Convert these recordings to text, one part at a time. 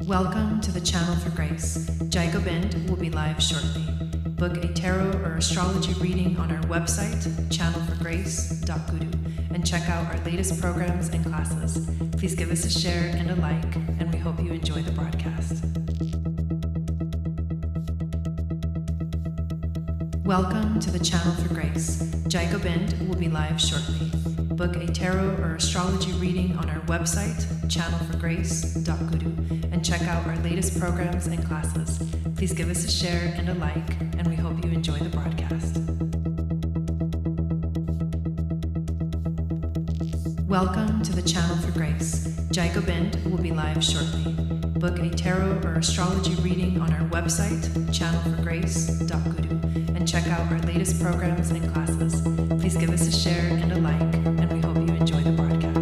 Welcome to the Channel for Grace. Gobind will be live shortly. Book a tarot or astrology reading on our website, channelforgrace.guru, and check out our latest programs and classes. Please give us a share and a like, and we hope you enjoy the broadcast. Welcome to the Channel for Grace. Gobind will be live shortly. Book a tarot or astrology reading on our website, channelforgrace.guru, and check out our latest programs and classes. Please give us a share and a like, and we hope you enjoy the broadcast. Welcome to the Channel for Grace. Gobind will be live shortly. Book a tarot or astrology reading on our website, channelforgrace.guru, and check out our latest programs and classes. Please give us a share and a like, and we hope you enjoy the broadcast.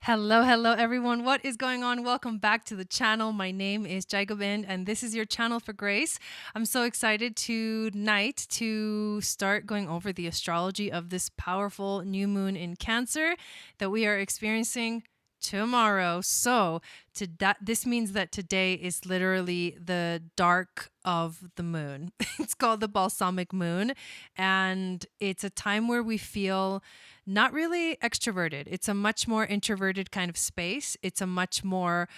Hello everyone. What is going on? Welcome back to the channel. My name is Gobind, and this is your Channel for Grace. I'm so excited tonight to start going over the astrology of this powerful new moon in Cancer that we are experiencing tomorrow. So this means that today is literally the dark of the moon. It's called the balsamic moon, and it's a time where we feel not really extroverted. It's a much more introverted kind of space. It's a much more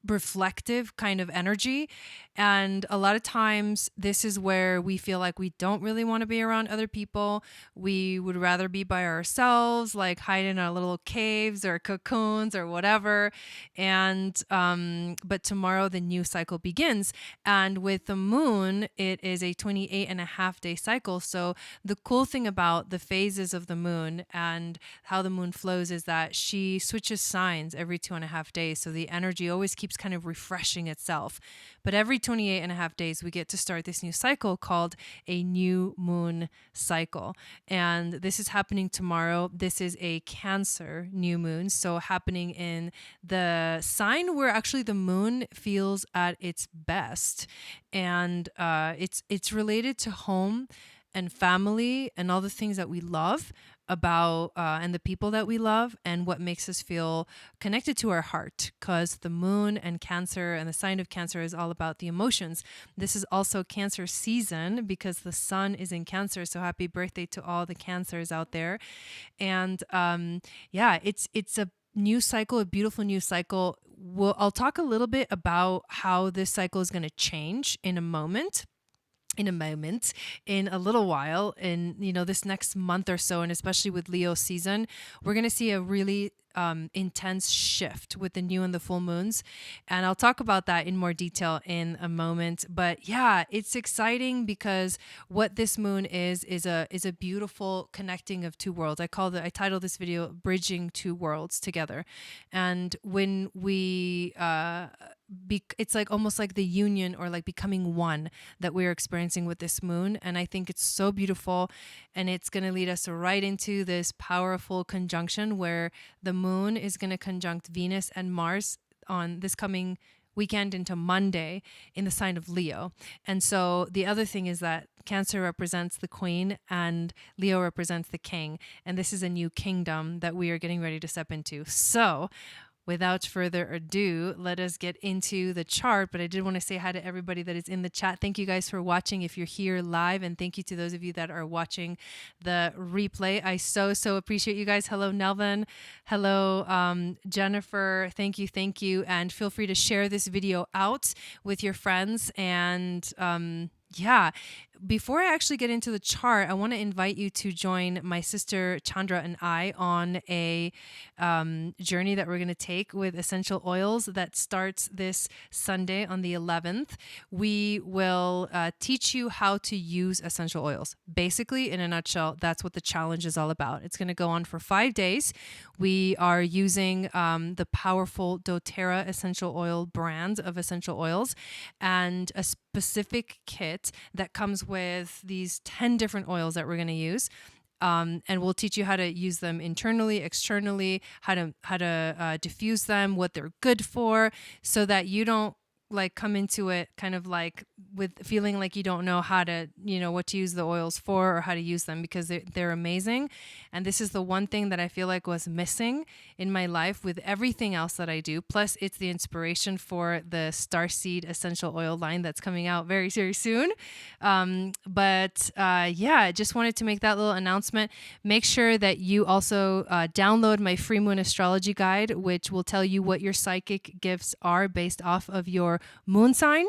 reflective kind of energy. And a lot of times this is where we feel like we don't really want to be around other people. We would rather be by ourselves, like hide in our little caves or cocoons or whatever. And but tomorrow the new cycle begins. And with the moon, it is a 28.5-day cycle. So the cool thing about the phases of the moon and how the moon flows is that she switches signs every 2.5 days. So the energy always keeps kind of refreshing itself. But every 28.5 days, we get to start this new cycle called a new moon cycle. And this is happening tomorrow. This is a Cancer new moon. So happening in the sign where actually the moon feels at its best. And it's related to home and family and all the things that we love about and the people that we love and what makes us feel connected to our heart, because the moon and Cancer and the sign of Cancer is all about the emotions. This is also Cancer season because the sun is in Cancer, so happy birthday to all the Cancers out there. And it's a new cycle, a beautiful new cycle. I'll talk a little bit about how this cycle is going to change in a little while, in this next month or so, and especially with Leo season, we're going to see a really intense shift with the new and the full moons. And I'll talk about that in more detail in a moment. But yeah, it's exciting because what this moon is a beautiful connecting of two worlds. I titled this video Bridging Two Worlds Together. And when we it's like almost like the union or like becoming one that we're experiencing with this moon. And I think it's so beautiful, and it's going to lead us right into this powerful conjunction where the moon is going to conjunct Venus and Mars on this coming weekend into Monday in the sign of Leo. And so the other thing is that Cancer represents the queen and Leo represents the king. And this is a new kingdom that we are getting ready to step into. So without further ado, let us get into the chart. But I did want to say hi to everybody that is in the chat. Thank you guys for watching if you're here live. And thank you to those of you that are watching the replay. I so appreciate you guys. Hello, Nelvin. Hello, Jennifer. Thank you. Thank you. And feel free to share this video out with your friends. And yeah, before I actually get into the chart, I want to invite you to join my sister Chandra and I on a journey that we're going to take with essential oils that starts this Sunday on the 11th. We will teach you how to use essential oils. Basically, in a nutshell, that's what the challenge is all about. It's going to go on for 5 days. We are using the powerful doTERRA essential oil brand of essential oils and a specific kit that comes with these 10 different oils that we're going to use. And we'll teach you how to use them internally, externally, how to diffuse them, what they're good for, so that you don't like come into it kind of like with feeling like you don't know how to, what to use the oils for or how to use them, because they're amazing. And this is the one thing that I feel like was missing in my life with everything else that I do. Plus it's the inspiration for the Starseed essential oil line that's coming out very, very soon. Yeah, I just wanted to make that little announcement. Make sure that you also download my free moon astrology guide, which will tell you what your psychic gifts are based off of your moon sign.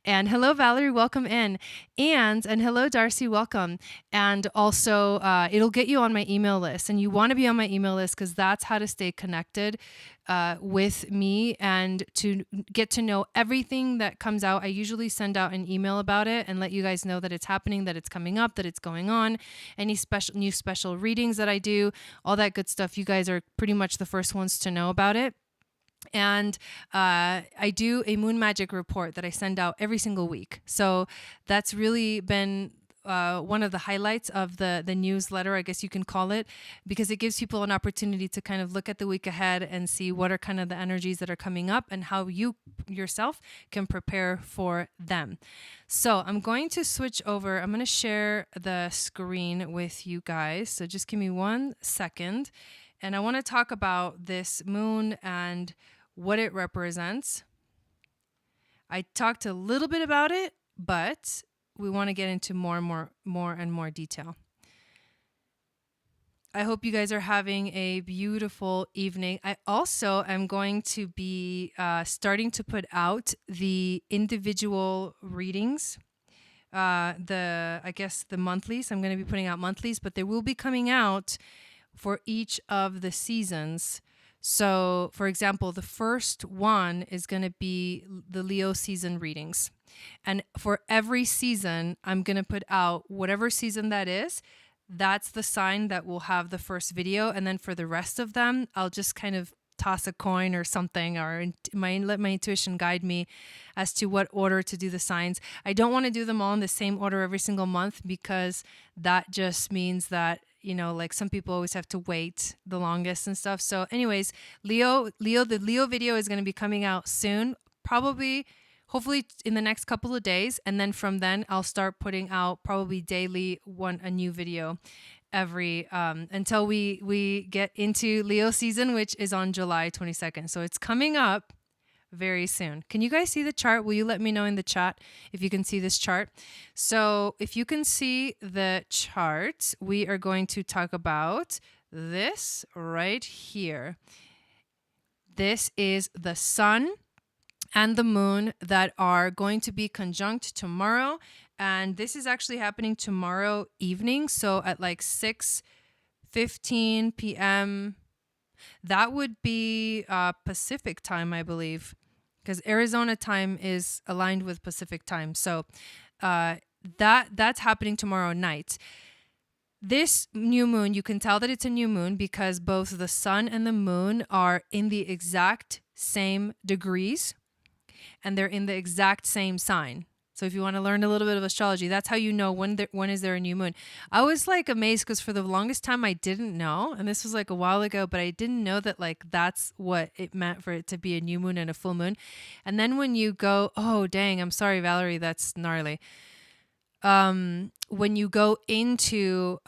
And hello, Valerie, welcome in. And hello, Darcy, welcome. And also, it'll get you on my email list. And you want to be on my email list because that's how to stay connected with me and to get to know everything that comes out. I usually send out an email about it and let you guys know that it's happening, that it's coming up, that it's going on, any new special readings that I do, all that good stuff. You guys are pretty much the first ones to know about it. And I do a moon magic report that I send out every single week. So that's really been one of the highlights of the newsletter, I guess you can call it, because it gives people an opportunity to kind of look at the week ahead and see what are kind of the energies that are coming up and how you yourself can prepare for them. So I'm going to switch over. I'm going to share the screen with you guys. So just give me 1 second. And I want to talk about this moon and what it represents. I talked a little bit about it, but we want to get into more and more detail. I hope you guys are having a beautiful evening. I also am going to be starting to put out the individual readings. I guess the monthlies. I'm going to be putting out monthlies, but they will be coming out for each of the seasons. So, for example, the first one is going to be the Leo season readings. And for every season, I'm going to put out whatever season that is. That's the sign that will have the first video. And then for the rest of them, I'll just kind of toss a coin or something, or let my intuition guide me as to what order to do the signs. I don't want to do them all in the same order every single month, because that just means that, like some people always have to wait the longest and stuff. So anyways, the Leo video is going to be coming out soon, hopefully in the next couple of days. And then from then I'll start putting out probably daily a new video every until we get into Leo season, which is on July 22nd. So it's coming up very soon. Can you guys see the chart? Will you let me know in the chat if you can see this chart? So if you can see the chart, we are going to talk about this right here. This is the sun and the moon that are going to be conjunct tomorrow. And this is actually happening tomorrow evening. So at like 6:15 p.m. That would be Pacific time, I believe, because Arizona time is aligned with Pacific time. So that's happening tomorrow night. This new moon, you can tell that it's a new moon because both the sun and the moon are in the exact same degrees, and they're in the exact same sign. So if you want to learn a little bit of astrology, that's how you know when is there a new moon. I was like amazed because for the longest time I didn't know, and this was like a while ago, but I didn't know that like that's what it meant for it to be a new moon and a full moon. And then when you go, oh dang, I'm sorry Valerie, that's gnarly. when you go into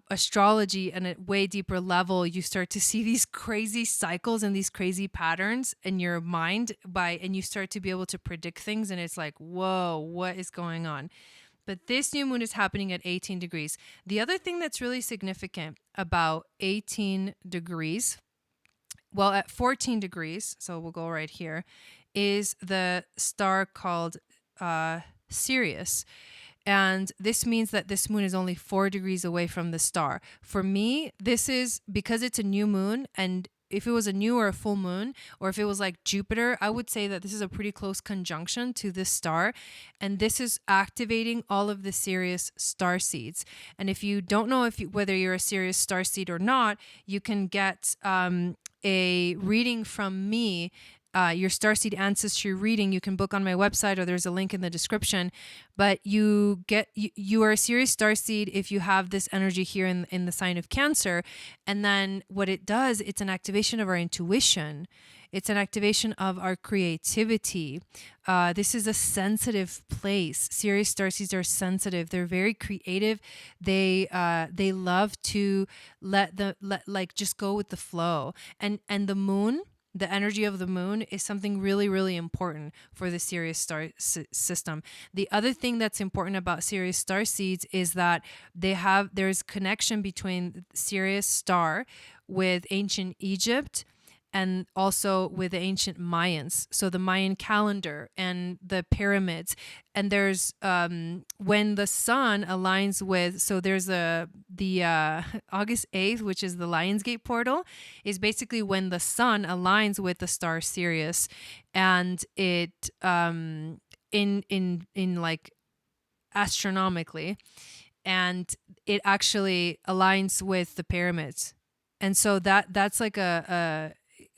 astrology and at way deeper level, you start to see these crazy cycles and these crazy patterns in your mind and you start to be able to predict things. And it's like, whoa, what is going on? But this new moon is happening at 18 degrees. The other thing that's really significant about 18 degrees, well, at 14 degrees, so we'll go right here, is the star called Sirius. And this means that this moon is only 4 degrees away from the star. For me, this is because it's a new moon, and if it was a new or a full moon, or if it was like Jupiter, I would say that this is a pretty close conjunction to this star. And this is activating all of the Sirius star seeds. And if you don't know whether you're a Sirius star seed or not, you can get a reading from me. Your starseed ancestry reading you can book on my website, or there's a link in the description. But you are a Sirius starseed if you have this energy here in the sign of Cancer. And then what it does, it's an activation of our intuition. It's an activation of our creativity. This is a sensitive place. Sirius starseeds are sensitive. They're very creative. They love to let just go with the flow. And the moon, the energy of the moon, is something really, really important for the Sirius star system. The other thing that's important about Sirius star seeds is that there's connection between Sirius star with ancient Egypt and also with the ancient Mayans. So the Mayan calendar and the pyramids. And there's when the sun aligns with, so there's the August 8th, which is the Lionsgate portal, is basically when the sun aligns with the star Sirius, and it in like astronomically, and it actually aligns with the pyramids. And so that's like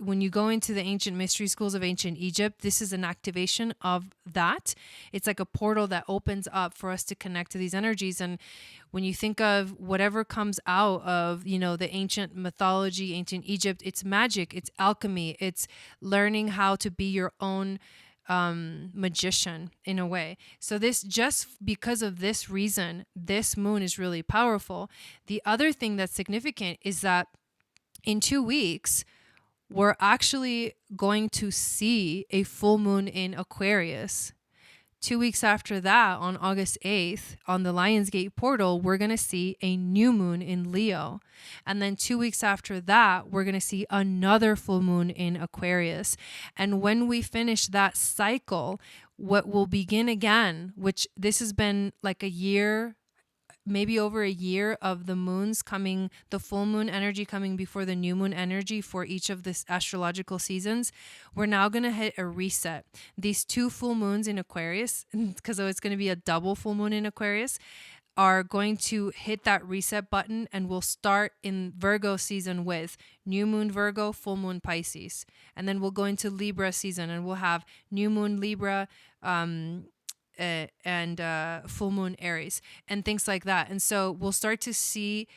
when you go into the ancient mystery schools of ancient Egypt, this is an activation of that. It's like a portal that opens up for us to connect to these energies. And when you think of whatever comes out of, the ancient mythology, ancient Egypt, it's magic, it's alchemy, it's learning how to be your own magician in a way. So this, just because of this reason, this moon is really powerful. The other thing that's significant is that in 2 weeks, we're actually going to see a full moon in Aquarius. 2 weeks after that, on August 8th, on the Lionsgate portal, we're going to see a new moon in Leo. And then 2 weeks after that, we're going to see another full moon in Aquarius. And when we finish that cycle, what will begin again, which this has been like a year, maybe over a year, of the moons coming, the full moon energy coming before the new moon energy for each of this astrological seasons, we're now going to hit a reset. These 2 full moons in Aquarius, because it's going to be a double full moon in Aquarius, are going to hit that reset button, and we'll start in Virgo season with new moon Virgo, full moon Pisces. And then we'll go into Libra season, and we'll have new moon Libra, and full moon Aries, and things like that. And so we'll start to see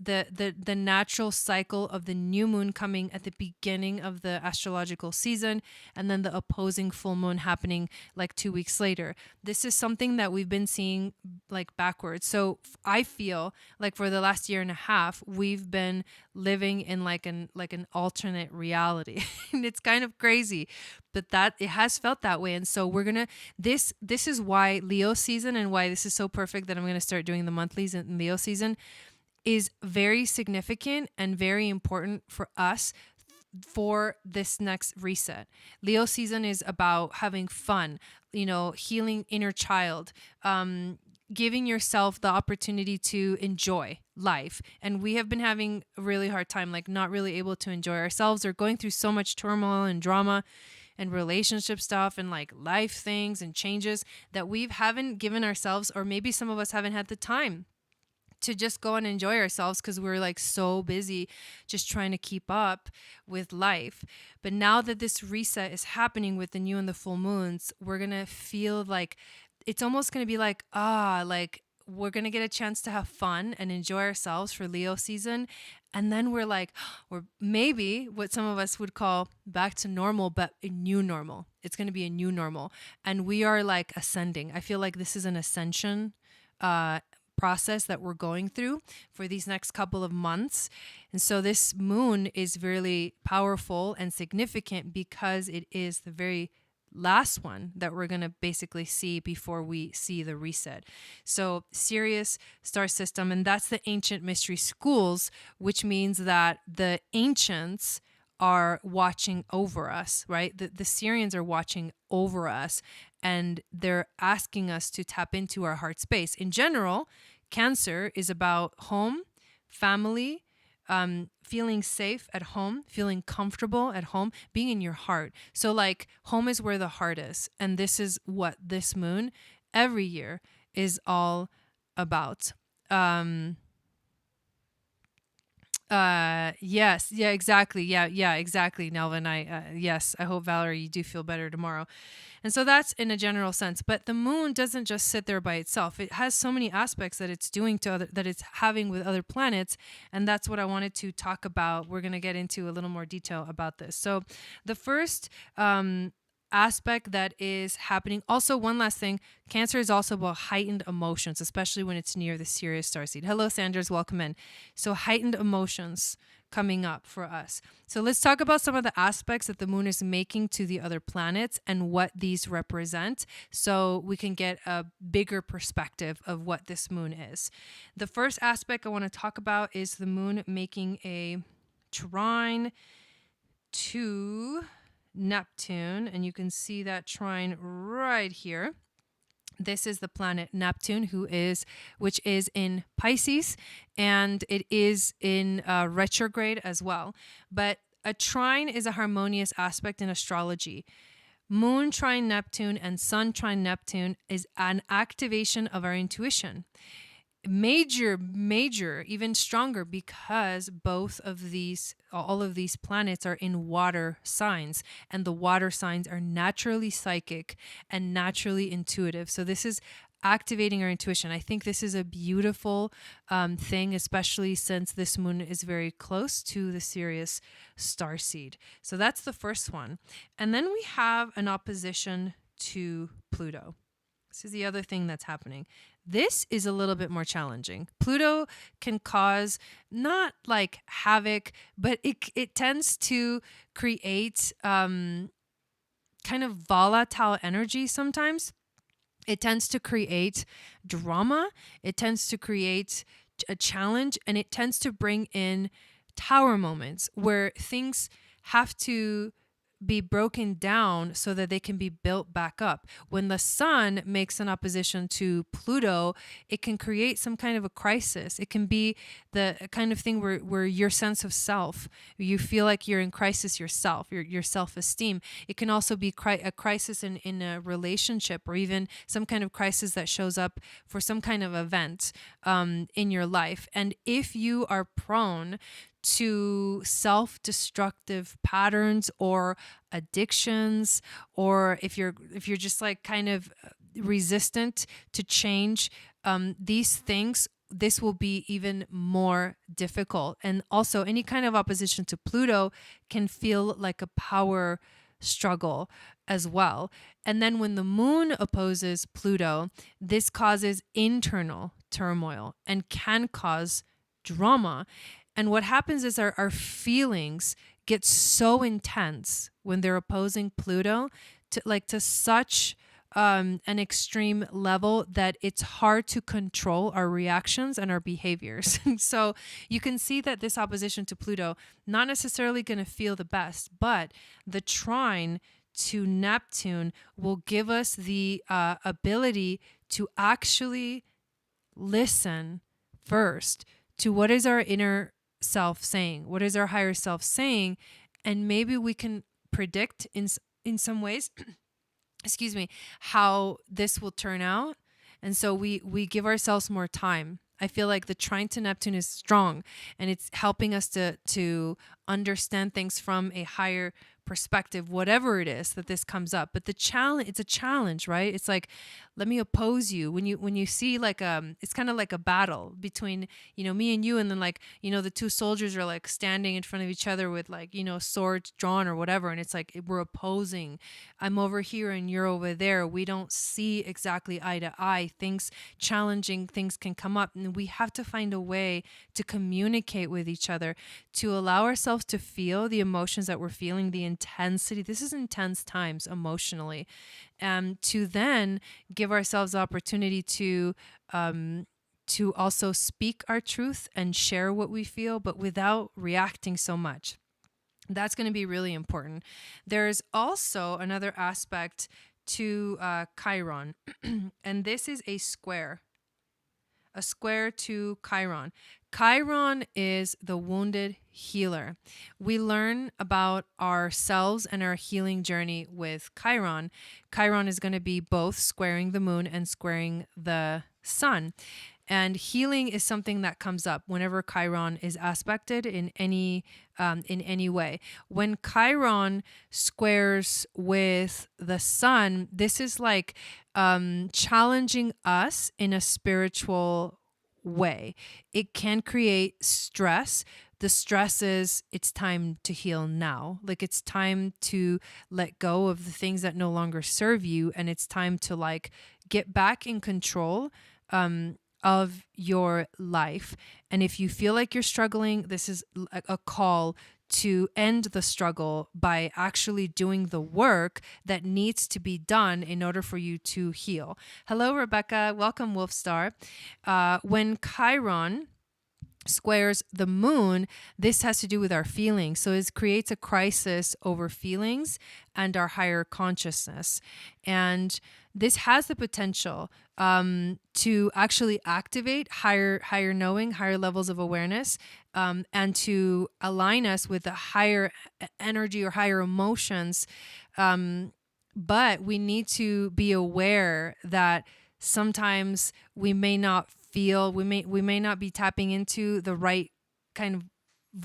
the natural cycle of the new moon coming at the beginning of the astrological season, and then the opposing full moon happening like 2 weeks later. This is something that we've been seeing like backwards. So I feel like for the last year and a half, we've been living in like an alternate reality. And it's kind of crazy, but that it has felt that way. And so we're gonna this is why Leo season, and why this is so perfect that I'm gonna start doing the monthlies in Leo season, is very significant and very important for us for this next reset. Leo season is about having fun, healing inner child, giving yourself the opportunity to enjoy life. And we have been having a really hard time, like not really able to enjoy ourselves, or going through so much turmoil and drama and relationship stuff and like life things and changes that we haven't given ourselves, or maybe some of us haven't had the time to just go and enjoy ourselves because we're like so busy just trying to keep up with life. But now that this reset is happening with the new and the full moons, we're going to feel like it's almost going to be like, like we're going to get a chance to have fun and enjoy ourselves for Leo season. And then we're like, or maybe what some of us would call back to normal, but a new normal. It's going to be a new normal. And we are like ascending. I feel like this is an ascension process that we're going through for these next couple of months. And so this moon is really powerful and significant because it is the very last one that we're going to basically see before we see the reset. So Sirius star system, and that's the ancient mystery schools, which means that the ancients are watching over us, right? The Syrians are watching over us, and they're asking us to tap into our heart space. In general, Cancer is about home, family, feeling safe at home, feeling comfortable at home, being in your heart. So like home is where the heart is. And this is what this moon every year is all about. Yes, yeah, exactly. Yeah, exactly, Nelvin. Yes, I hope, Valerie, you do feel better tomorrow. And so that's in a general sense. But the moon doesn't just sit there by itself. It has so many aspects that it's doing that it's having with other planets. And that's what I wanted to talk about. We're going to get into a little more detail about this. So the first, aspect that is happening. Also, one last thing, Cancer is also about heightened emotions, especially when it's near the Sirius starseed. Hello, Sanders, welcome in. So heightened emotions coming up for us. So let's talk about some of the aspects that the moon is making to the other planets and what these represent, so we can get a bigger perspective of what this moon is. The first aspect I want to talk about is the moon making a trine to Neptune, and you can see that trine right here. This is the planet Neptune, which is in Pisces, and it is in retrograde as well. But a trine is a harmonious aspect in astrology. Moon trine Neptune and Sun trine Neptune is an activation of our intuition. Major, even stronger, because all of these planets are in water signs, and the water signs are naturally psychic and naturally intuitive. So this is activating our intuition. I think this is a beautiful thing, especially since this moon is very close to the Sirius starseed. So that's the first one. And then we have an opposition to Pluto. This is the other thing that's happening. This is a little bit more challenging. Pluto can cause not like havoc, but it tends to create kind of volatile energy sometimes. It tends to create drama. It tends to create a challenge, and it tends to bring in tower moments where things have to be broken down so that they can be built back up. When the sun makes an opposition to Pluto, it can create some kind of a crisis. It can be the kind of thing where your sense of self, you feel like you're in crisis yourself, your self-esteem. It can also be a crisis in a relationship, or even some kind of crisis that shows up for some kind of event in your life. And if you are prone to self-destructive patterns or addictions, or if you're just like kind of resistant to change, these things, this will be even more difficult. And also any kind of opposition to Pluto can feel like a power struggle as well. And then when the moon opposes Pluto, this causes internal turmoil and can cause drama. And what happens is our feelings get so intense when they're opposing Pluto to such an extreme level that it's hard to control our reactions and our behaviors. So you can see that this opposition to Pluto, not necessarily going to feel the best, but the trine to Neptune will give us the ability to actually listen first to what is our inner self saying, what is our higher self saying, and maybe we can predict in some ways excuse me, how this will turn out. And so we give ourselves more time. I feel like the trine to Neptune is strong, and it's helping us to understand things from a higher perspective, whatever it is that this comes up. But the challenge, it's a challenge, right? It's like, let me oppose you. When you see like, it's kind of like a battle between, me and you. And then like, the two soldiers are like standing in front of each other with like, swords drawn or whatever. And it's like, we're opposing. I'm over here and you're over there. We don't see exactly eye to eye. Challenging things can come up, and we have to find a way to communicate with each other, to allow ourselves to feel the emotions that we're feeling, the intensity. This is intense times emotionally, and to then give ourselves opportunity to also speak our truth and share what we feel, but without reacting so much. That's going to be really important. There's also another aspect to Chiron, and this is a square to Chiron. Chiron is the wounded healer. We learn about ourselves and our healing journey with Chiron. Chiron is going to be both squaring the moon and squaring the sun. And healing is something that comes up whenever Chiron is aspected in any way. When Chiron squares with the sun, this is like challenging us in a spiritual way. It can create stress. The stress is, it's time to heal now. Like, it's time to let go of the things that no longer serve you. And it's time to like get back in control of your life. And if you feel like you're struggling, this is a call to end the struggle by actually doing the work that needs to be done in order for you to heal. Hello, Rebecca. Welcome, Wolf Star. When Chiron squares the moon, this has to do with our feelings. So it creates a crisis over feelings and our higher consciousness. And this has the potential to actually activate higher knowing, higher levels of awareness, and to align us with a higher energy or higher emotions. But we need to be aware that sometimes we may not feel, we may not be tapping into the right kind of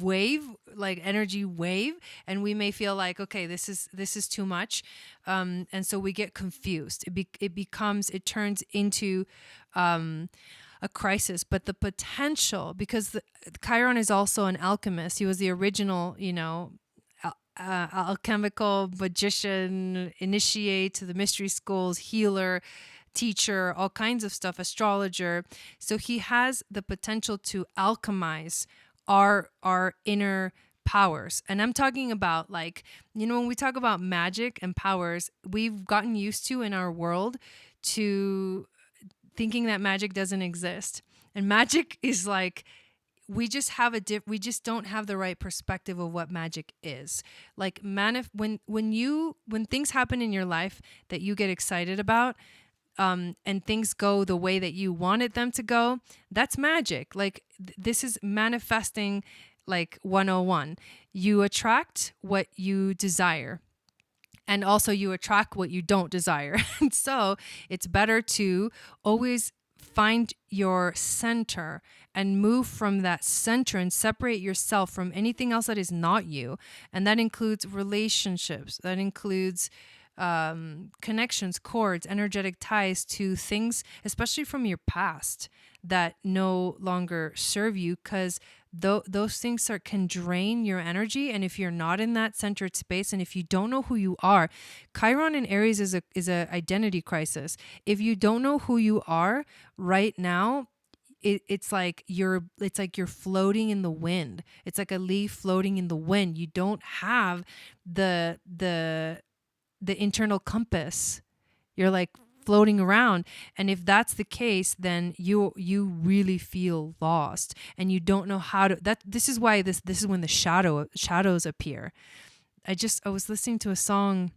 wave, like energy wave, and we may feel like, okay, this is too much, and so we get confused. It turns into a crisis. But the potential, because Chiron is also an alchemist. He was the original, alchemical magician, initiate to the mystery schools, healer, teacher, all kinds of stuff, astrologer. So he has the potential to alchemize our inner powers. And I'm talking about, like, when we talk about magic and powers, we've gotten used to in our world to thinking that magic doesn't exist. And magic is like, we just don't have the right perspective of what magic is. Like, when things happen in your life that you get excited about, and things go the way that you wanted them to go, that's magic. Like, this is manifesting, like 101. You attract what you desire, and also you attract what you don't desire. And so it's better to always find your center and move from that center and separate yourself from anything else that is not you. And that includes relationships. That includes connections, cords, energetic ties to things, especially from your past, that no longer serve you, because those things can drain your energy. And if you're not in that centered space, and if you don't know who you are, Chiron in Aries is a identity crisis. If you don't know who you are right now, it's like you're floating in the wind. It's like a leaf floating in the wind. You don't have the internal compass. You're like floating around. And if that's the case, then you really feel lost, and you don't know how to. This is why this is when the shadows appear. I was listening to a song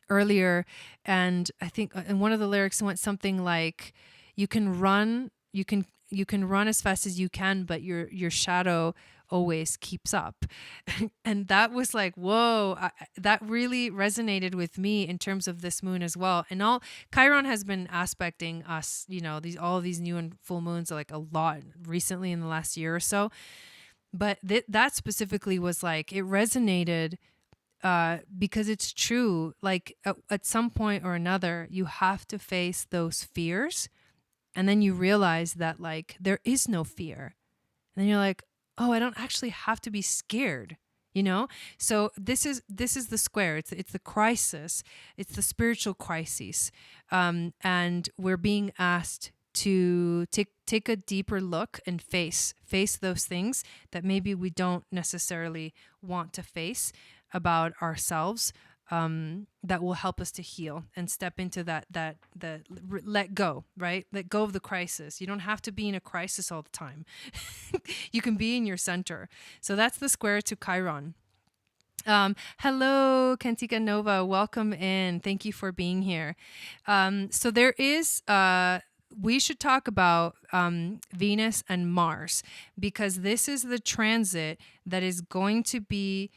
earlier, and I think and one of the lyrics went something like, you can run as fast as you can, but your shadow always keeps up. And that was like, whoa, that really resonated with me in terms of this moon as well. And Chiron has been aspecting us, all of these new and full moons, like a lot recently in the last year or so. But that specifically was like, it resonated because it's true. Like at some point or another, you have to face those fears, and then you realize that like there is no fear. And then you're like, oh, I don't actually have to be scared, you know? So this is the square. It's the crisis. It's the spiritual crises. And we're being asked to take a deeper look and face those things that maybe we don't necessarily want to face about ourselves, that will help us to heal and step into let go, right? Let go of the crisis. You don't have to be in a crisis all the time. You can be in your center. So that's the square to Chiron. Hello, Kentika Nova. Welcome in. Thank you for being here. So there is, we should talk about Venus and Mars, because this is the transit that is going to be,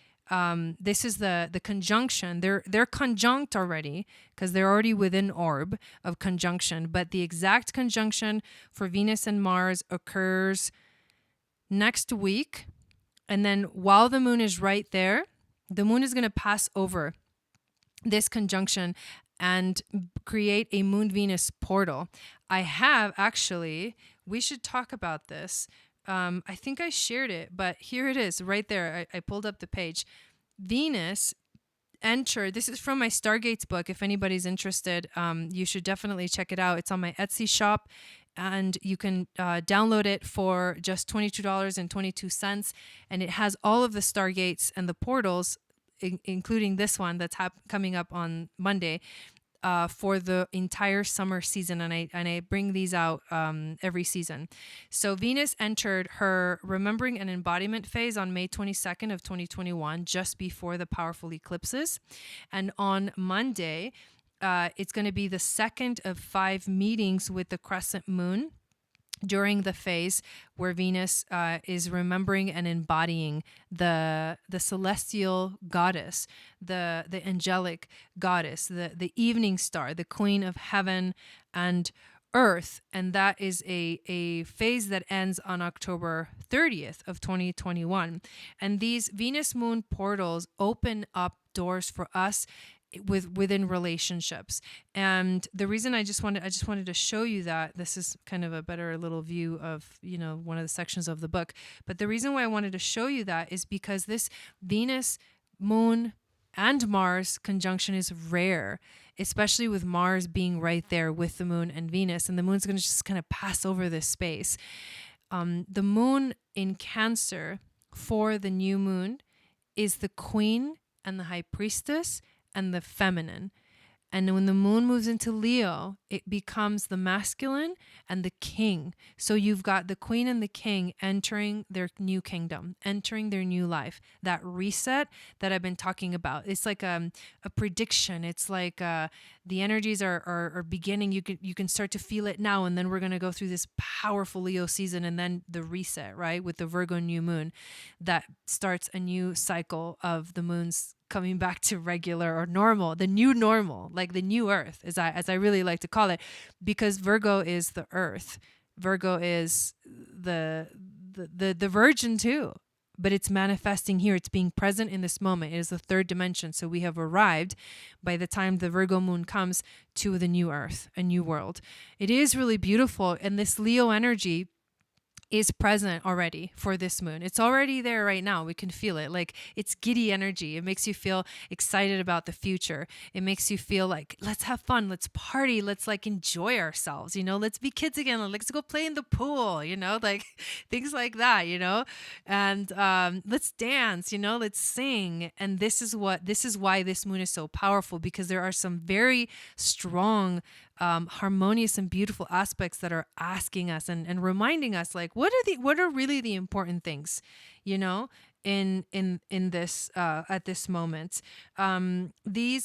this is the conjunction. They're conjunct already because they're already within orb of conjunction, but the exact conjunction for Venus and Mars occurs next week. And then while the moon is right there, the moon is going to pass over this conjunction and create a Moon-Venus portal. I have actually, we should talk about this. I think I shared it, but here it is right there. I pulled up the page. Venus entered, this is from my Stargates book. If anybody's interested, you should definitely check it out. It's on my Etsy shop, and you can download it for just $22.22. And it has all of the Stargates and the portals, including this one that's coming up on Monday, for the entire summer season, and I bring these out every season. So Venus entered her remembering and embodiment phase on May 22nd of 2021, just before the powerful eclipses. And on Monday, it's going to be the second of 5 meetings with the crescent moon during the phase where Venus is remembering and embodying the celestial goddess, the angelic goddess, the evening star, the queen of heaven and earth. And that is a phase that ends on October 30th of 2021. And these Venus moon portals open up doors for us within relationships. And the reason I just wanted to show you that, this is kind of a better little view of, one of the sections of the book. But the reason why I wanted to show you that is because this Venus, Moon, and Mars conjunction is rare, especially with Mars being right there with the Moon and Venus. And the Moon's going to just kind of pass over this space. The Moon in Cancer for the new moon is the Queen and the High Priestess and the feminine. And when the moon moves into Leo, it becomes the masculine and the king. So you've got the queen and the king entering their new kingdom, entering their new life. That reset that I've been talking about. It's like a prediction. It's like the energies are beginning. You can start to feel it now, and then we're going to go through this powerful Leo season, and then the reset, right? With the Virgo new moon that starts a new cycle of the moon's coming back to regular or normal, the new normal, like the new earth, as I really like to call it, because Virgo is the earth. Virgo is the virgin too, but it's manifesting here. It's being present in this moment. It is the third dimension. So we have arrived by the time the Virgo moon comes to the new earth, a new world. It is really beautiful. And this Leo energy is present already for this moon. It's already there right now. We can feel it. Like, it's giddy energy. It makes you feel excited about the future. It makes you feel like, let's have fun. Let's party. Let's like enjoy ourselves. Let's be kids again. Let's go play in the pool, like things like that, and let's dance, let's sing. And this is why this moon is so powerful, because there are some very strong harmonious and beautiful aspects that are asking us and reminding us, like, what are really the important things, in this at this moment. There's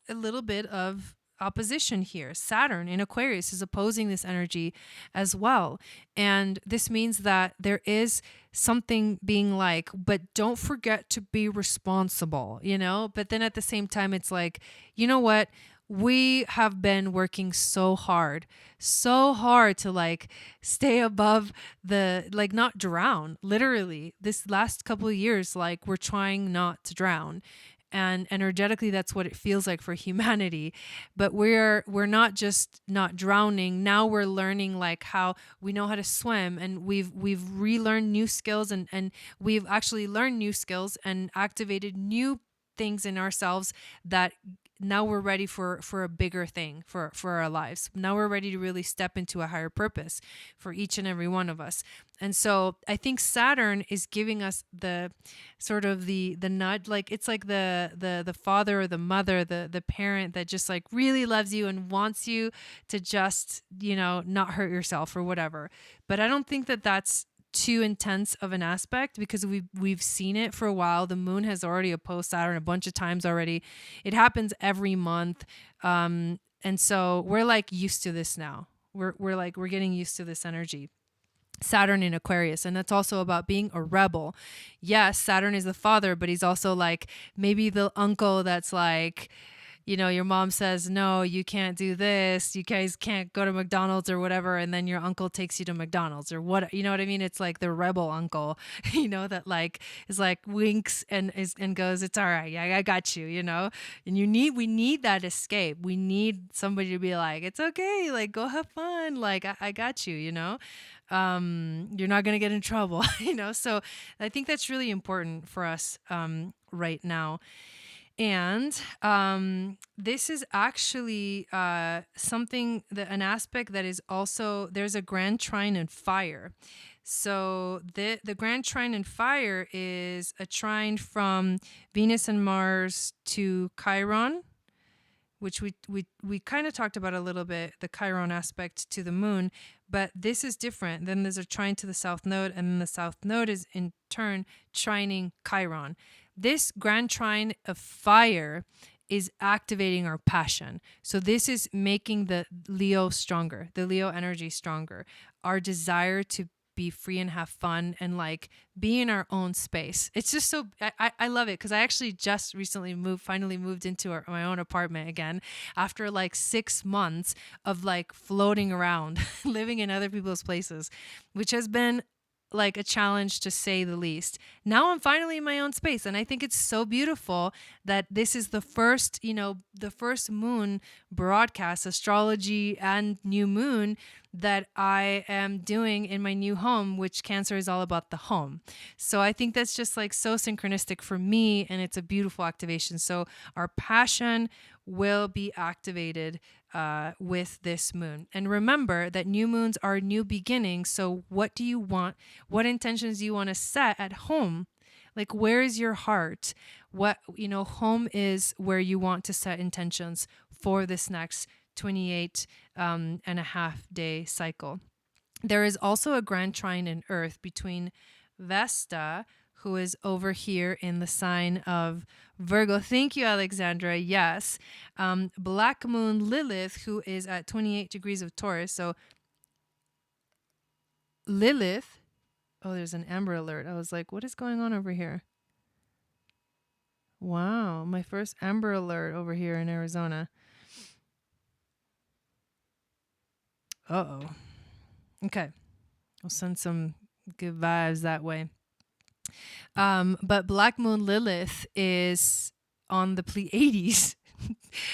a little bit of opposition here. Saturn in Aquarius is opposing this energy as well. And this means that there is something being like, but don't forget to be responsible, But then at the same time, it's like, you know what? we have been working so hard to like stay above the, like, not drown. Literally, this last couple of years, like, we're trying not to drown. And energetically, that's what it feels like for humanity. But we're not just not drowning. Now we're learning like how we know how to swim, and we've relearned new skills, and we've actually learned new skills and activated new things in ourselves that now we're ready for a bigger thing for our lives. Now we're ready to really step into a higher purpose for each and every one of us. And so I think Saturn is giving us the sort of the nudge, like it's like the father or the mother, the parent that just like really loves you and wants you to just, not hurt yourself or whatever. But I don't think that that's too intense of an aspect, because we've seen it for a while. The moon has already opposed Saturn a bunch of times already. It happens every month. And so we're like used to this now. We're getting used to this energy. Saturn in Aquarius. And that's also about being a rebel. Yes, Saturn is the father, but he's also like maybe the uncle that's like, your mom says, no, you can't do this. You guys can't go to McDonald's or whatever. And then your uncle takes you to McDonald's or what, you know what I mean? It's like the rebel uncle, that like is like winks and goes, it's all right. Yeah, I got you, and we need that escape. We need somebody to be like, it's okay. Like, go have fun. Like, I got you, you're not going to get in trouble, So I think that's really important for us right now. And this is actually something an aspect that is also, there's a grand trine in fire. So the grand trine in fire is a trine from Venus and Mars to Chiron, which we kind of talked about a little bit, the Chiron aspect to the moon, but this is different. Then there's a trine to the south node, and then the south node is in turn trining Chiron. This grand trine of fire is activating our passion. So this is making the Leo stronger, the Leo energy stronger, our desire to be free and have fun and like be in our own space. It's just so, I love it, because I actually just recently finally moved into my own apartment again after like 6 months of like floating around, living in other people's places, which has been like a challenge to say the least. Now I'm finally in my own space, and I think it's so beautiful that this is the first moon broadcast, astrology and new moon, that I am doing in my new home, which Cancer is all about the home. So I think that's just like so synchronistic for me, and it's a beautiful activation. So our passion will be activated with this moon. And remember that new moons are new beginnings. So what do you want? What intentions do you want to set at home? Like, where is your heart? What, home is where you want to set intentions for this next 28 and a half day cycle. There is also a grand trine in Earth between Vesta, who is over here in the sign of Virgo. Thank you, Alexandra. Yes. Black moon Lilith, who is at 28 degrees of Taurus. So Lilith, oh, there's an Amber Alert. I was like, what is going on over here? Wow, my first Amber Alert over here in Arizona. Uh-oh. Okay. I'll send some good vibes that way. But Black Moon Lilith is on the Pleiades.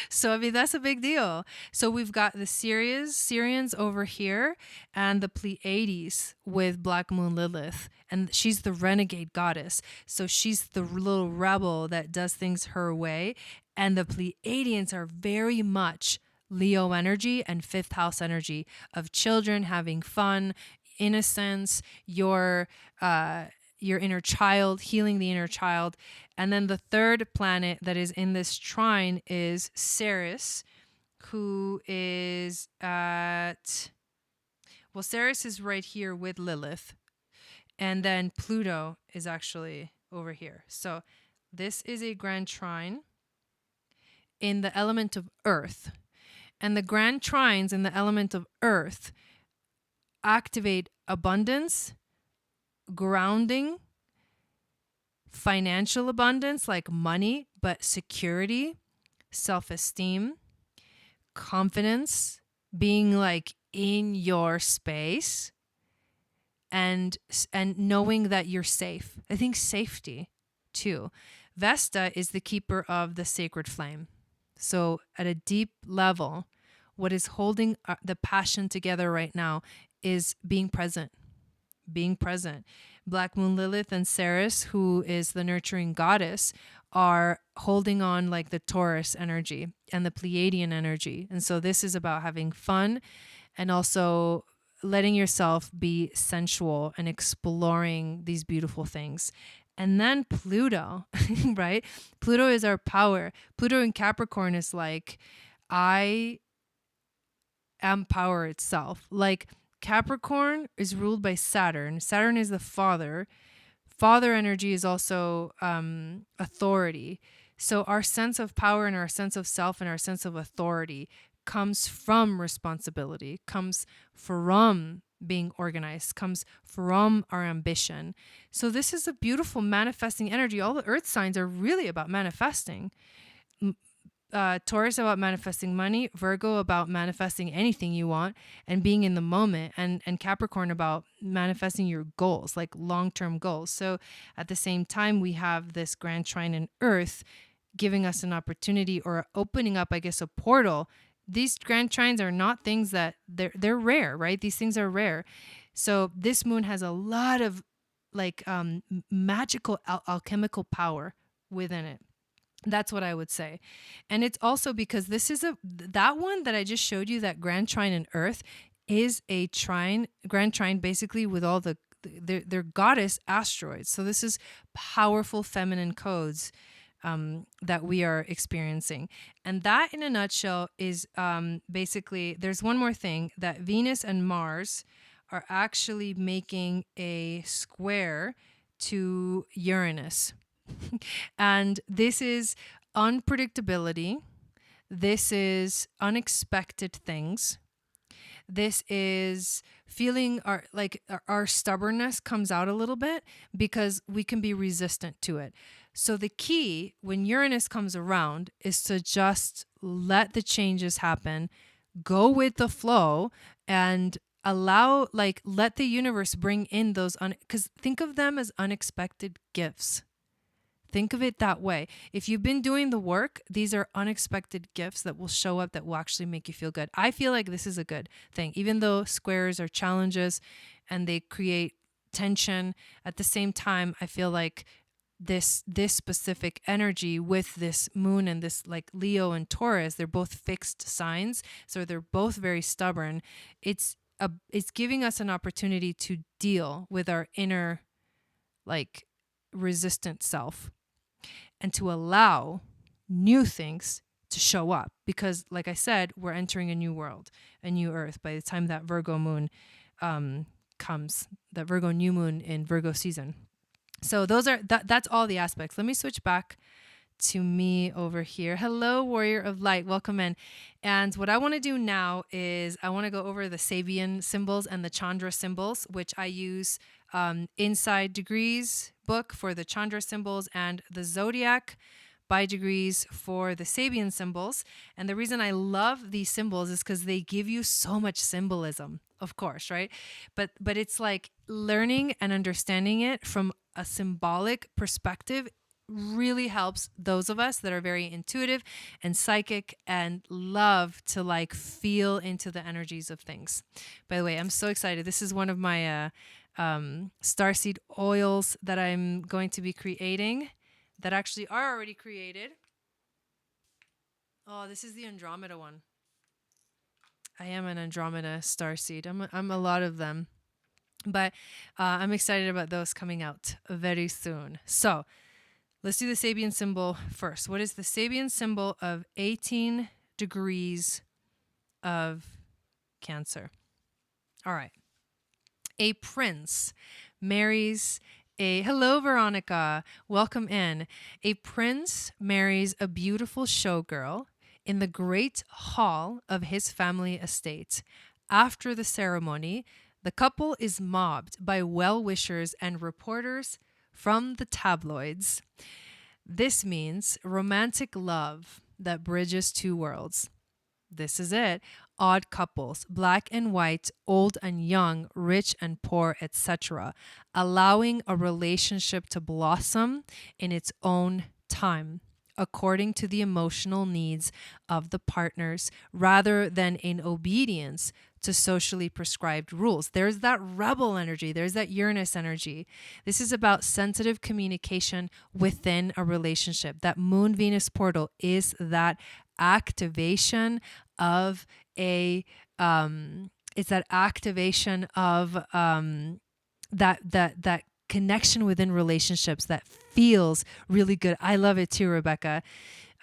So, I mean, that's a big deal. So we've got the Sirians over here and the Pleiades with Black Moon Lilith. And she's the renegade goddess. So she's the little rebel that does things her way. And the Pleiadians are very much Leo energy and fifth house energy of children having fun, innocence, your inner child, healing the inner child. And then the third planet that is in this trine is Sirius, who is Sirius is right here with Lilith. And then Pluto is actually over here. So this is a grand trine in the element of Earth. And the grand trines in the element of Earth activate abundance, grounding, financial abundance like money, but security, self-esteem, confidence, being like in your space, and knowing that you're safe. I think safety too. Vesta is the keeper of the sacred flame. So at a deep level, what is holding the passion together right now is being present. Being present. Black Moon Lilith and Sirius, who is the nurturing goddess, are holding on like the Taurus energy and the Pleiadian energy. And so this is about having fun and also letting yourself be sensual and exploring these beautiful things. And then Pluto, right? Pluto is our power. Pluto in Capricorn is like, I am power itself. Like Capricorn is ruled by Saturn. Saturn is the father. Father energy is also authority. So our sense of power and our sense of self and our sense of authority comes from responsibility, comes from being organized, comes from our ambition. So this is a beautiful manifesting energy. All the earth signs are really about manifesting. Taurus about manifesting money, Virgo about manifesting anything you want and being in the moment, and Capricorn about manifesting your goals, like long-term goals. So at the same time, we have this grand trine in Earth giving us an opportunity or opening up, I guess, a portal. These grand trines are not things that they're rare, right? These things are rare. So this moon has a lot of like magical alchemical power within it. That's what I would say. And it's also because this is that one that I just showed you, that grand trine in Earth, is a trine, grand trine basically with all their goddess asteroids. So this is powerful feminine codes that we are experiencing. And that in a nutshell is basically, there's one more thing, that Venus and Mars are actually making a square to Uranus. And this is unpredictability. This is unexpected things. This is feeling our stubbornness comes out a little bit because we can be resistant to it. So the key when Uranus comes around is to just let the changes happen, go with the flow, and allow, let the universe bring in those, because think of them as unexpected gifts. Think of it that way. If you've been doing the work, these are unexpected gifts that will show up that will actually make you feel good. I feel like this is a good thing. Even though squares are challenges and they create tension, at the same time, I feel like this specific energy with this moon and this like Leo and Taurus, they're both fixed signs. So they're both very stubborn. It's giving us an opportunity to deal with our inner like resistant self, and to allow new things to show up. Because like I said, we're entering a new world, a new earth by the time that Virgo moon comes, that Virgo new moon in Virgo season. So that's all the aspects. Let me switch back to me over here. Hello, Warrior of Light. Welcome in. And what I want to do now is I want to go over the Sabian symbols and the Chandra symbols, which I use Inside Degrees book for the Chandra symbols and the Zodiac by Degrees for the Sabian symbols. And the reason I love these symbols is because they give you so much symbolism, of course, right? But it's like learning and understanding it from a symbolic perspective really helps those of us that are very intuitive and psychic and love to like feel into the energies of things. By the way, I'm so excited. This is one of my starseed oils that I'm going to be creating, that actually are already created. Oh, this is the Andromeda one. I am an Andromeda starseed. I'm a lot of them, but I'm excited about those coming out very soon. So let's do the Sabian symbol first. What is the Sabian symbol of 18 degrees of Cancer? All right. A prince marries hello, Veronica. Welcome in. A prince marries a beautiful showgirl in the great hall of his family estate. After the ceremony, the couple is mobbed by well-wishers and reporters from the tabloids. This means romantic love that bridges two worlds. This is it. Odd couples, black and white, old and young, rich and poor, etc., allowing a relationship to blossom in its own time, according to the emotional needs of the partners, rather than in obedience to socially prescribed rules. There's that rebel energy. There's that Uranus energy. This is about sensitive communication within a relationship. That Moon Venus portal is that activation of it's that activation of that connection within relationships that feels really good. I love it too, Rebecca.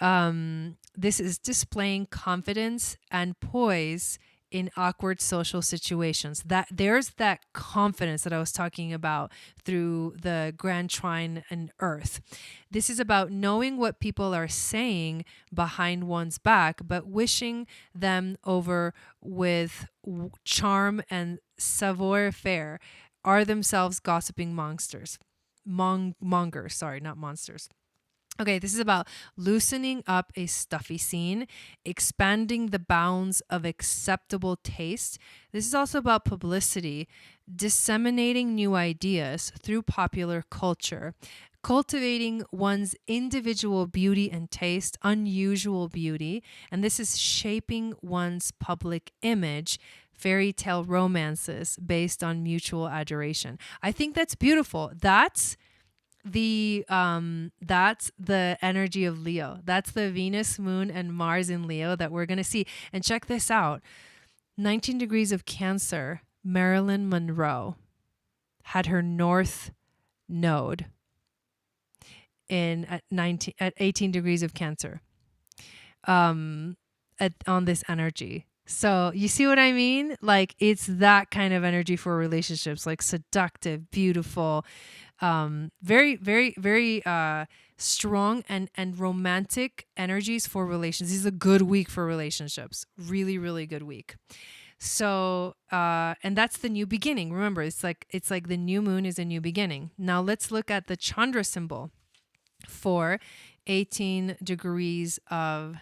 This is displaying confidence and poise in awkward social situations. That there's that confidence that I was talking about through the Grand Trine and Earth. This is about knowing what people are saying behind one's back, but wishing them over with charm and savoir-faire, are themselves gossiping mongers. Sorry, not monsters. Okay, this is about loosening up a stuffy scene, expanding the bounds of acceptable taste. This is also about publicity, disseminating new ideas through popular culture, cultivating one's individual beauty and taste, unusual beauty, and this is shaping one's public image, fairy tale romances based on mutual adoration. I think that's beautiful. That's the energy of Leo. That's the Venus, Moon, and Mars in Leo that we're going to see. And check this out. 19 degrees of Cancer, Marilyn Monroe had her North Node at 18 degrees of Cancer on this energy. So you see what I mean? Like, it's that kind of energy for relationships, like seductive, beautiful, very, very, very strong and romantic energies for relations. This is a good week for relationships. Really, really good week. So, and that's the new beginning. Remember, it's like the new moon is a new beginning. Now let's look at the Chandra symbol for 18 degrees of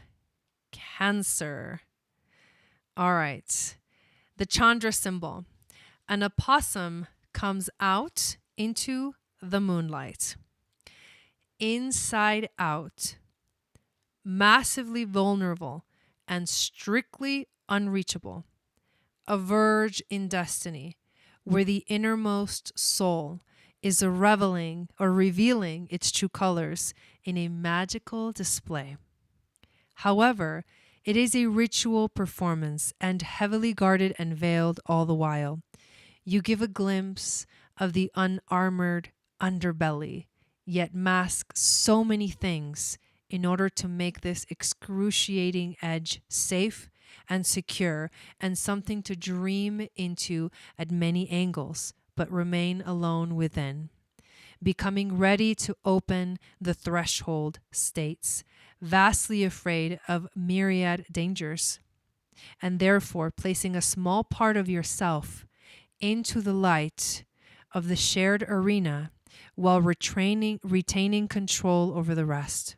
Cancer. All right. The Chandra symbol. An opossum comes out into the moonlight. Inside out. Massively vulnerable and strictly unreachable. A verge in destiny where the innermost soul is revealing its true colors in a magical display. However, it is a ritual performance and heavily guarded and veiled all the while. You give a glimpse of the unarmored underbelly, yet mask so many things in order to make this excruciating edge safe and secure and something to dream into at many angles, but remain alone within. Becoming ready to open the threshold states, vastly afraid of myriad dangers, and therefore placing a small part of yourself into the light of the shared arena while retaining control over the rest.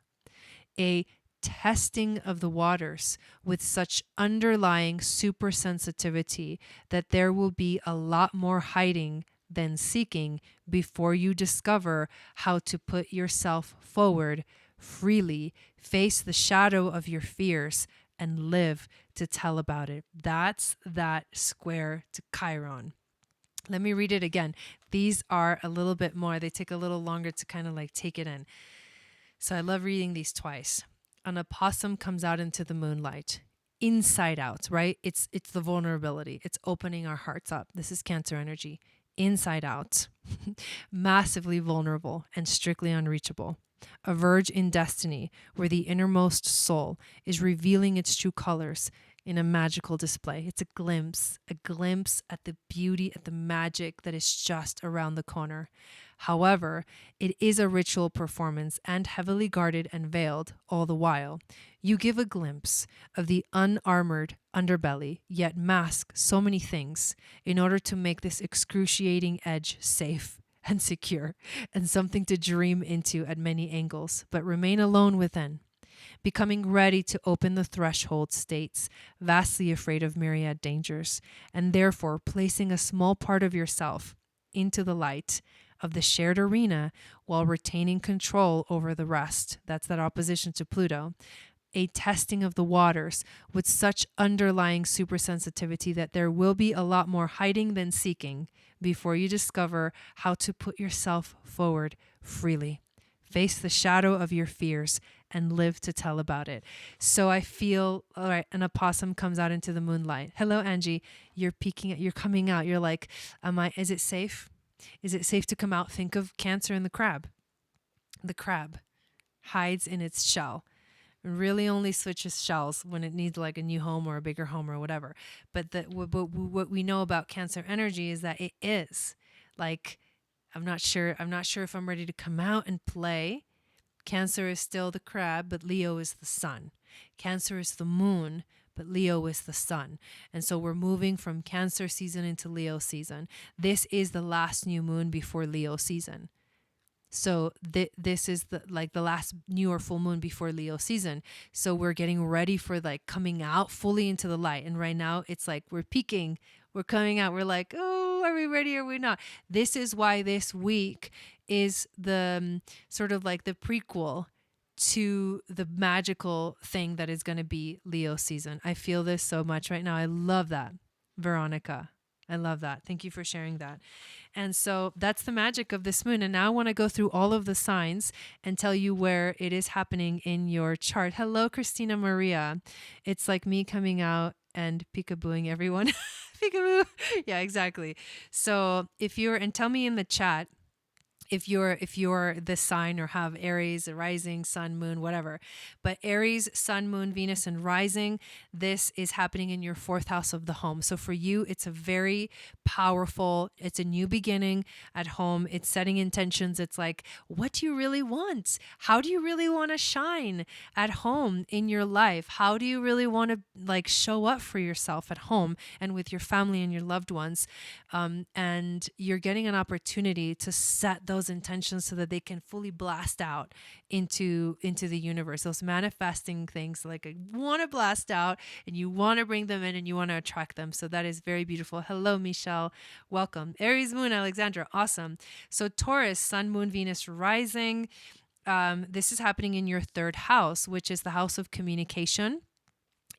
A testing of the waters with such underlying supersensitivity that there will be a lot more hiding than seeking before you discover how to put yourself forward freely, face the shadow of your fears, and live to tell about it. That's that square to Chiron. Let me read it again. These are a little bit more, they take a little longer to kind of like take it in. So I love reading these twice. An opossum comes out into the moonlight. Inside out, right? It's the vulnerability. It's opening our hearts up. This is Cancer energy. Inside out. Massively vulnerable and strictly unreachable. A verge in destiny where the innermost soul is revealing its true colors in a magical display. It's a glimpse at the beauty, at the magic that is just around the corner. However, it is a ritual performance and heavily guarded and veiled all the while. You give a glimpse of the unarmored underbelly, yet mask so many things in order to make this excruciating edge safe and secure and something to dream into at many angles, but remain alone within. becoming ready to open the threshold states, vastly afraid of myriad dangers, and therefore placing a small part of yourself into the light of the shared arena while retaining control over the rest. That's that opposition to Pluto. A testing of the waters with such underlying supersensitivity that there will be a lot more hiding than seeking before you discover how to put yourself forward freely. Face the shadow of your fears and live to tell about it. So I feel, all right, an opossum comes out into the moonlight. Hello, Angie. You're coming out. You're like, is it safe? Is it safe to come out? Think of Cancer and the crab. The crab hides in its shell. Really only switches shells when it needs like a new home or a bigger home or whatever. But what we know about Cancer energy is that it is like, I'm not sure if I'm ready to come out and play. Cancer is still the crab, but Leo is the sun. Cancer is the moon, but Leo is the sun. And so we're moving from Cancer season into Leo season. This is the last new moon before Leo season. So this is the last new or full moon before Leo season. So we're getting ready for like coming out fully into the light. And right now it's like we're peaking, we're coming out. We're like, oh, are we ready? Or are we not? This is why this week is the sort of like the prequel to the magical thing that is going to be Leo season. I feel this so much right now. I love that, Veronica. I love that. Thank you for sharing that. And so that's the magic of this moon. And now I want to go through all of the signs and tell you where it is happening in your chart. Hello, Christina Maria. It's like me coming out and peekabooing everyone. Peekaboo. Yeah, exactly. So and tell me in the chat, if you're the sign or have Aries, a rising, sun, moon, whatever. But Aries, sun, moon, Venus, and rising, this is happening in your 4th house of the home. So for you, it's a very powerful, it's a new beginning at home. It's setting intentions. It's like, what do you really want? How do you really want to shine at home in your life? How do you really want to like show up for yourself at home and with your family and your loved ones? And you're getting an opportunity to set those intentions so that they can fully blast out into the universe. Those manifesting things, like I want to blast out and you want to bring them in and you want to attract them. So that is very beautiful. Hello, Michelle. Welcome. Aries moon, Alexandra. Awesome. So Taurus, sun, moon, Venus, rising. This is happening in your 3rd house, which is the house of communication.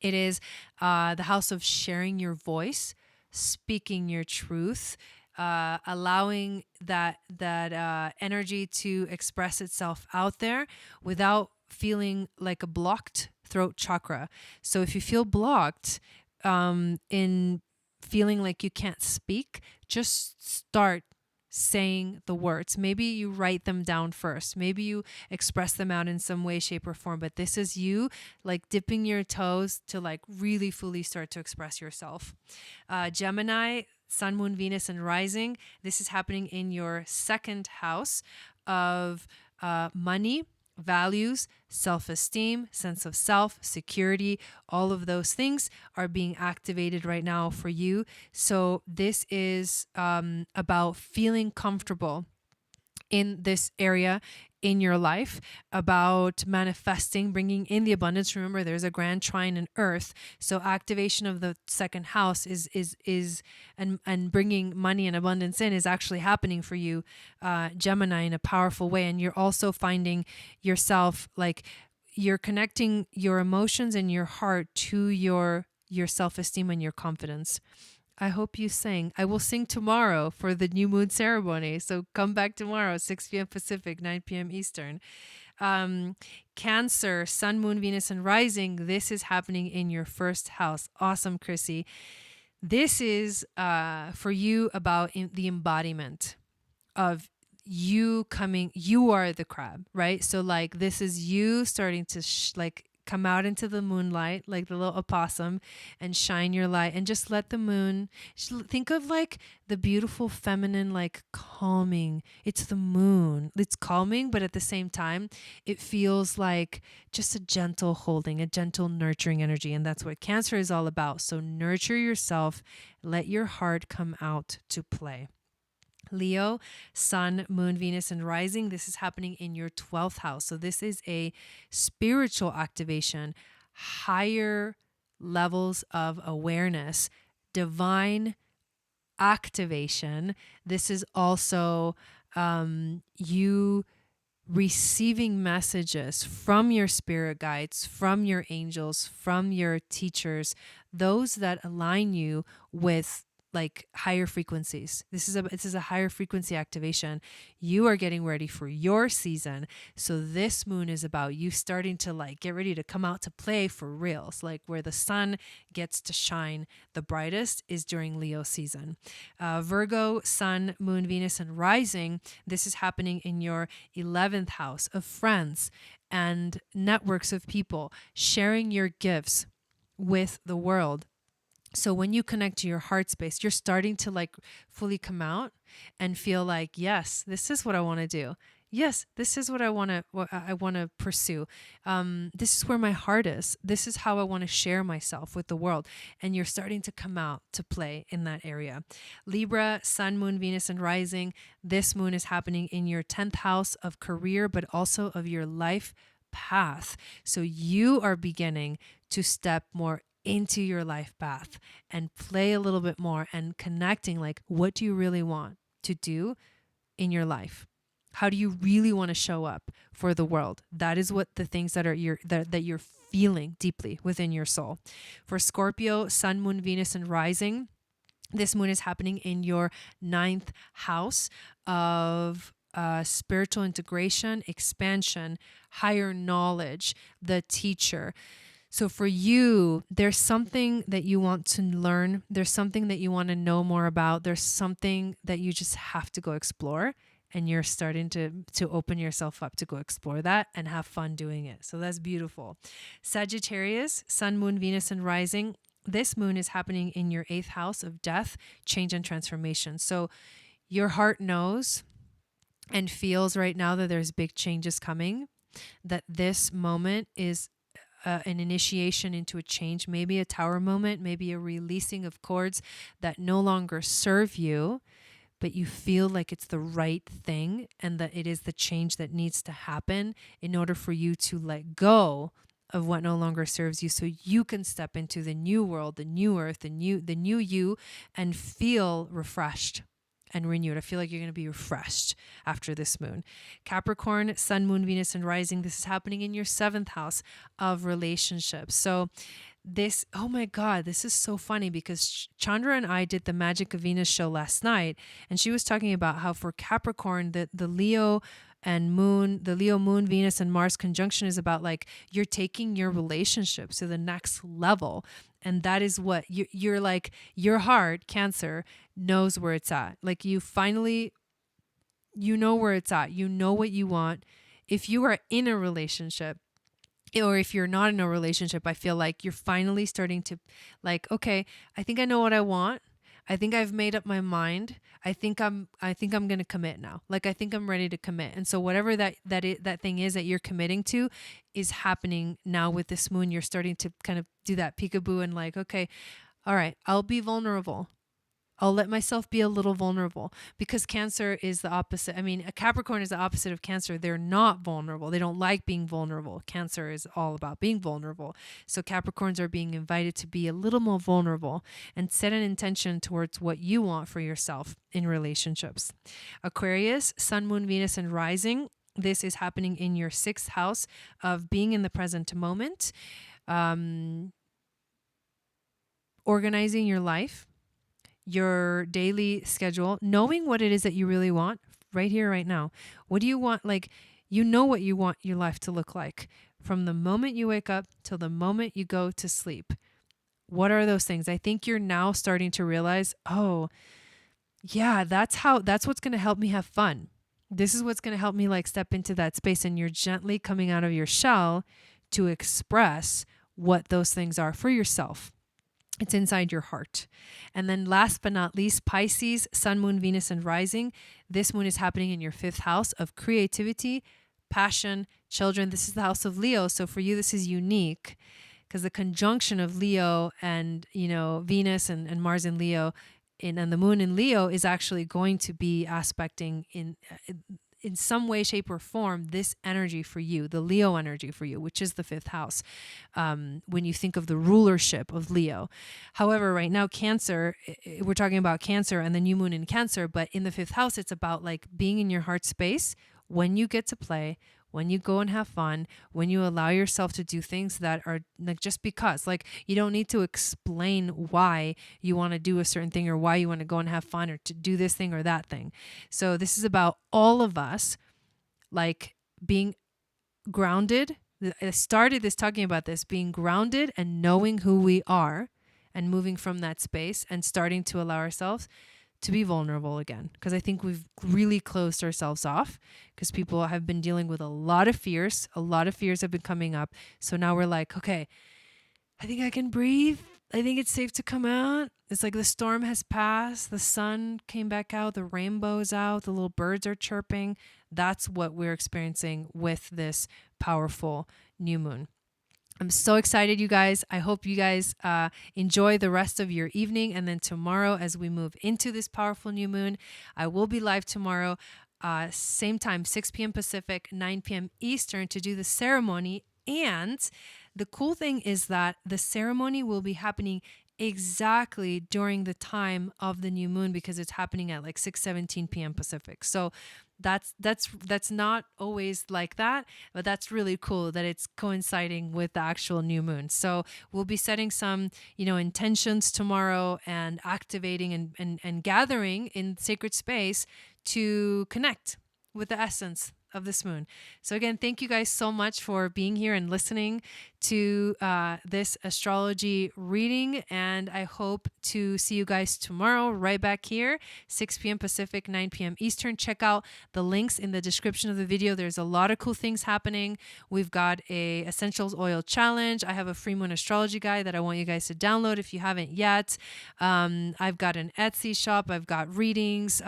It is the house of sharing your voice, speaking your truth, allowing that energy to express itself out there without feeling like a blocked throat chakra. So if you feel blocked in feeling like you can't speak, just start saying the words. Maybe you write them down first. Maybe you express them out in some way, shape, or form. But this is you like dipping your toes to like really fully start to express yourself. Gemini, sun, moon, Venus, and rising. This is happening in your 2nd house of money, values, self-esteem, sense of self, security. All of those things are being activated right now for you. So this is about feeling comfortable in this area in your life, about manifesting, bringing in the abundance. Remember, there's a grand trine in Earth. So activation of the 2nd house and bringing money and abundance in is actually happening for you, Gemini, in a powerful way. And you're also finding yourself like you're connecting your emotions and your heart to your self-esteem and your confidence. I hope you sing. I will sing tomorrow for the new moon ceremony. So come back tomorrow, 6 p.m. Pacific, 9 p.m. Eastern. Cancer, sun, moon, Venus, and rising. This is happening in your 1st house. Awesome, Chrissy. This is for you about the embodiment of you are the crab, right? So like this is you starting to come out into the moonlight like the little opossum and shine your light and just let the moon, think of like the beautiful feminine, like calming. It's the moon. It's calming, but at the same time, it feels like just a gentle holding, a gentle nurturing energy. And that's what Cancer is all about. So nurture yourself. Let your heart come out to play. Leo, Sun, Moon, Venus, and Rising. This is happening in your 12th house. So this is a spiritual activation, higher levels of awareness, divine activation. This is also you receiving messages from your spirit guides, from your angels, from your teachers, those that align you with like higher frequencies. This is a higher frequency activation. You are getting ready for your season. So this moon is about you starting to like get ready to come out to play for reals. Like where the sun gets to shine the brightest is during Leo season. Virgo, Sun, Moon, Venus, and Rising. This is happening in your 11th house of friends and networks of people, sharing your gifts with the world. So when you connect to your heart space, you're starting to like fully come out and feel like, yes, this is what I want to do. Yes, this is what I want to pursue. This is where my heart is. This is how I want to share myself with the world. And you're starting to come out to play in that area. Libra, Sun, Moon, Venus, and Rising. This moon is happening in your 10th house of career, but also of your life path. So you are beginning to step more into your life path and play a little bit more and connecting like, what do you really want to do in your life? How do you really want to show up for the world? That is what the things that are that you're feeling deeply within your soul. For Scorpio, Sun, Moon, Venus, and Rising, this moon is happening in your 9th house of spiritual integration, expansion, higher knowledge, the teacher. So for you, there's something that you want to learn. There's something that you want to know more about. There's something that you just have to go explore. And you're starting to open yourself up to go explore that and have fun doing it. So that's beautiful. Sagittarius, Sun, Moon, Venus, and Rising. This moon is happening in your 8th house of death, change, and transformation. So your heart knows and feels right now that there's big changes coming, that this moment is an initiation into a change, maybe a tower moment, maybe a releasing of cords that no longer serve you, but you feel like it's the right thing and that it is the change that needs to happen in order for you to let go of what no longer serves you so you can step into the new world, the new earth, the new you, and feel refreshed and renewed. I feel like you're going to be refreshed after this moon. Capricorn, Sun, Moon, Venus, and Rising. This is happening in your 7th house of relationships. So this, oh my God, this is so funny because Chandra and I did the Magic of Venus show last night, and she was talking about how for Capricorn, the Leo and Moon, the Leo, Moon, Venus, and Mars conjunction is about like you're taking your relationships to the next level. And that is what you're like, your heart, Cancer, knows where it's at. Like you finally, you know where it's at. You know what you want. If you are in a relationship, or if you're not in a relationship, I feel like you're finally starting to like, okay, I think I know what I want. I think I've made up my mind. I think I'm going to commit now. Like, I think I'm ready to commit. And so whatever that thing is that you're committing to is happening now with this moon. You're starting to kind of do that peekaboo and like, okay, all right, I'll be vulnerable. I'll let myself be a little vulnerable because Cancer is the opposite. I mean, a Capricorn is the opposite of Cancer. They're not vulnerable. They don't like being vulnerable. Cancer is all about being vulnerable. So Capricorns are being invited to be a little more vulnerable and set an intention towards what you want for yourself in relationships. Aquarius, Sun, Moon, Venus, and Rising. This is happening in your 6th house of being in the present moment, organizing your life, your daily schedule, knowing what it is that you really want right here, right now. What do you want? Like, you know what you want your life to look like from the moment you wake up till the moment you go to sleep. What are those things? I think you're now starting to realize, oh, yeah, that's what's going to help me have fun. This is what's going to help me like step into that space. And you're gently coming out of your shell to express what those things are for yourself. It's inside your heart. And then last but not least, Pisces, Sun, Moon, Venus, and Rising. This moon is happening in your 5th house of creativity, passion, children. This is the house of Leo. So for you, this is unique because the conjunction of Leo and, Venus and Mars in Leo and the moon in Leo is actually going to be aspecting in some way, shape, or form this energy for you, the Leo energy for you, which is the fifth house, when you think of the rulership of Leo. However, right now, Cancer, we're talking about Cancer and the new moon in Cancer, but in the fifth house, it's about like being in your heart space when you get to play, when you go and have fun, when you allow yourself to do things that are like just because, like you don't need to explain why you want to do a certain thing or why you want to go and have fun or to do this thing or that thing. So this is about all of us like being grounded. I started this talking about this, being grounded and knowing who we are and moving from that space and starting to allow ourselves to be vulnerable again, because I think we've really closed ourselves off because people have been dealing with a lot of fears. A lot of fears have been coming up. So now we're like, okay, I think I can breathe. I think it's safe to come out. It's like the storm has passed. The sun came back out. The rainbow's out. The little birds are chirping. That's what we're experiencing with this powerful new moon. I'm so excited, you guys. I hope you guys enjoy the rest of your evening. And then tomorrow, as we move into this powerful new moon, I will be live tomorrow, same time, 6 p.m. Pacific, 9 p.m. Eastern, to do the ceremony. And the cool thing is that the ceremony will be happening exactly during the time of the new moon, because it's happening at like 6:17 p.m. Pacific. So that's not always like that, but that's really cool that it's coinciding with the actual new moon. So we'll be setting some, intentions tomorrow and activating and gathering in sacred space to connect with the essence of this moon. So again, thank you guys so much for being here and listening to this astrology reading. And I hope to see you guys tomorrow right back here, 6 p.m. Pacific, 9 p.m. Eastern. Check out the links in the description of the video. There's a lot of cool things happening. We've got a essentials oil challenge. I have a free moon astrology guide that I want you guys to download if you haven't yet. I've got an Etsy shop. I've got readings.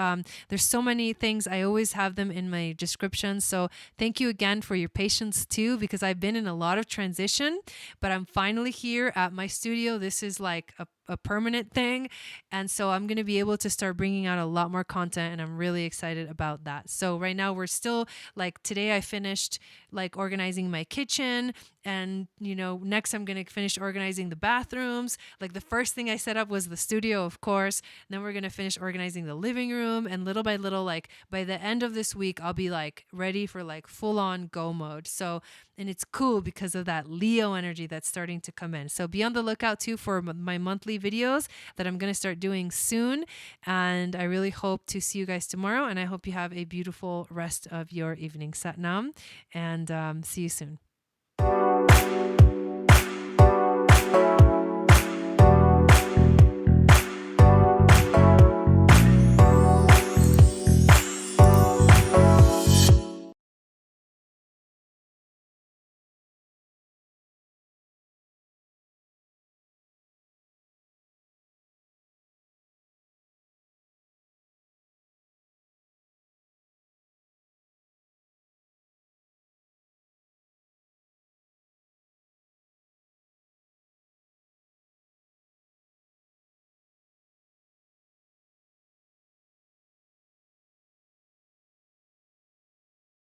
There's so many things. I always have them in my description. So thank you again for your patience too, because I've been in a lot of transition, but I'm finally here at my studio. This is like a permanent thing. And so I'm going to be able to start bringing out a lot more content, and I'm really excited about that. So right now we're still like, today I finished like organizing my kitchen, and next I'm going to finish organizing the bathrooms. Like the first thing I set up was the studio, of course. And then we're going to finish organizing the living room, and little by little, like by the end of this week, I'll be like ready for like full on go mode. So, and it's cool because of that Leo energy that's starting to come in. So be on the lookout too for my monthly videos that I'm going to start doing soon. And I really hope to see you guys tomorrow. And I hope you have a beautiful rest of your evening. Sat Nam, and see you soon.